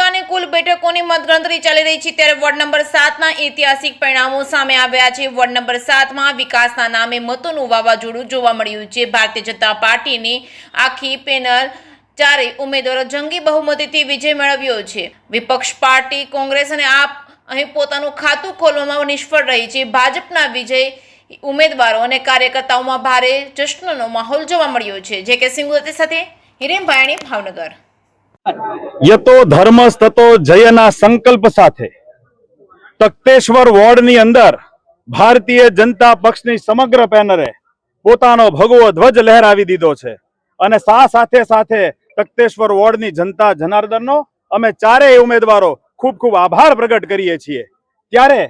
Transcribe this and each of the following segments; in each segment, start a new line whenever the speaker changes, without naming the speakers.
તાલુકાની કુલ બેઠકોની મતગણતરી ચાલી રહી છે ત્યારે વોર્ડ નંબર 7ના ઐતિહાસિક પરિણામો સામે આવ્યા છે। વોર્ડ નંબર 7માં વિકાસના નામે મતોનું વાવાઝોડું જોવા મળ્યું છે। ભારતીય જનતા પાર્ટીની આખી પેનલ ચારેય ઉમેદવારો જંગી બહુમતીથી વિજય મેળવ્યો છે। વિપક્ષ પાર્ટી કોંગ્રેસ અને આપ અહીં પોતાનું ખાતું ખોલવામાં નિષ્ફળ રહી છે। ભાજપના વિજય ઉમેદવારો અને કાર્યકર્તાઓમાં ભારે જશ્નનો માહોલ જોવા મળ્યો છે। જે કે સિંગુદતી સાથે હિરેન ભાયાણી, ભાવનગર।
યતો ધર્મસ્તતો જયના સંકલ્પ સાથે તખ્તેશ્વર વોર્ડની અંદર ભારતીય જનતા પક્ષની સમગ્ર પેનલે પોતાનો ભગવો ધ્વજ લહેરાવી દીધો છે અને સાથે સાથે તખ્તેશ્વર વોર્ડની જનતા જનાર્દનનો અમે ચારેય ઉમેદવારો ખૂબ ખૂબ આભાર પ્રગટ કરીએ છીએ। ત્યારે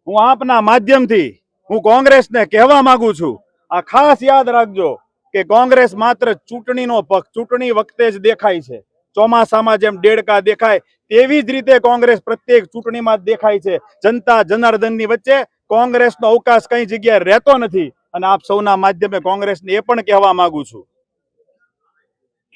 હું આપના માધ્યમથી હું કોંગ્રેસને કહેવા માંગુ છું, આ ખાસ યાદ રાખજો કે કોંગ્રેસ માત્ર ચૂંટણીનો પક્ષ, ચૂંટણી વખતે જ દેખાય છે। ચોમાસામાં જેમ દેડકા દેખાય તેવી જ રીતે કોંગ્રેસ પ્રત્યેક ચૂંટણીમાં દેખાય છે। જનતા જનાર્દનની વચ્ચે કોંગ્રેસનો અવકાશ કઈ જગ્યાએ રહેતો નથી અને આપ સૌના માધ્યમે કોંગ્રેસને એ પણ કહેવા માંગુ છું,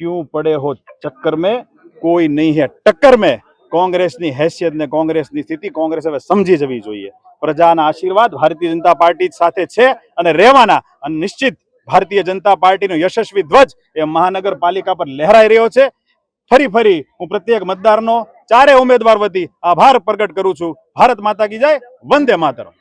ક્યું પડે હો ચક્કર में કોઈ નહીં હે ટક્કર में। કોંગ્રેસની હેસિયત ને કોંગ્રેસની સ્થિતિ કોંગ્રેસ હવે સમજી જવી જોઈએ। પ્રજાના આશીર્વાદ ભારતીય જનતા પાર્ટી સાથે છે અને રહેવાના, અને નિશ્ચિત ભારતીય જનતા પાર્ટીનો યશસ્વી ધ્વજ એ મહાનગરપાલિકા પર લહેરાઈ રહ્યો છે। ફરી હું પ્રત્યેક મતદારનો ચારે ઉમેદવાર વતી આભાર પ્રગટ કરું છું। ભારત માતા કી જય, વંદે માતરમ।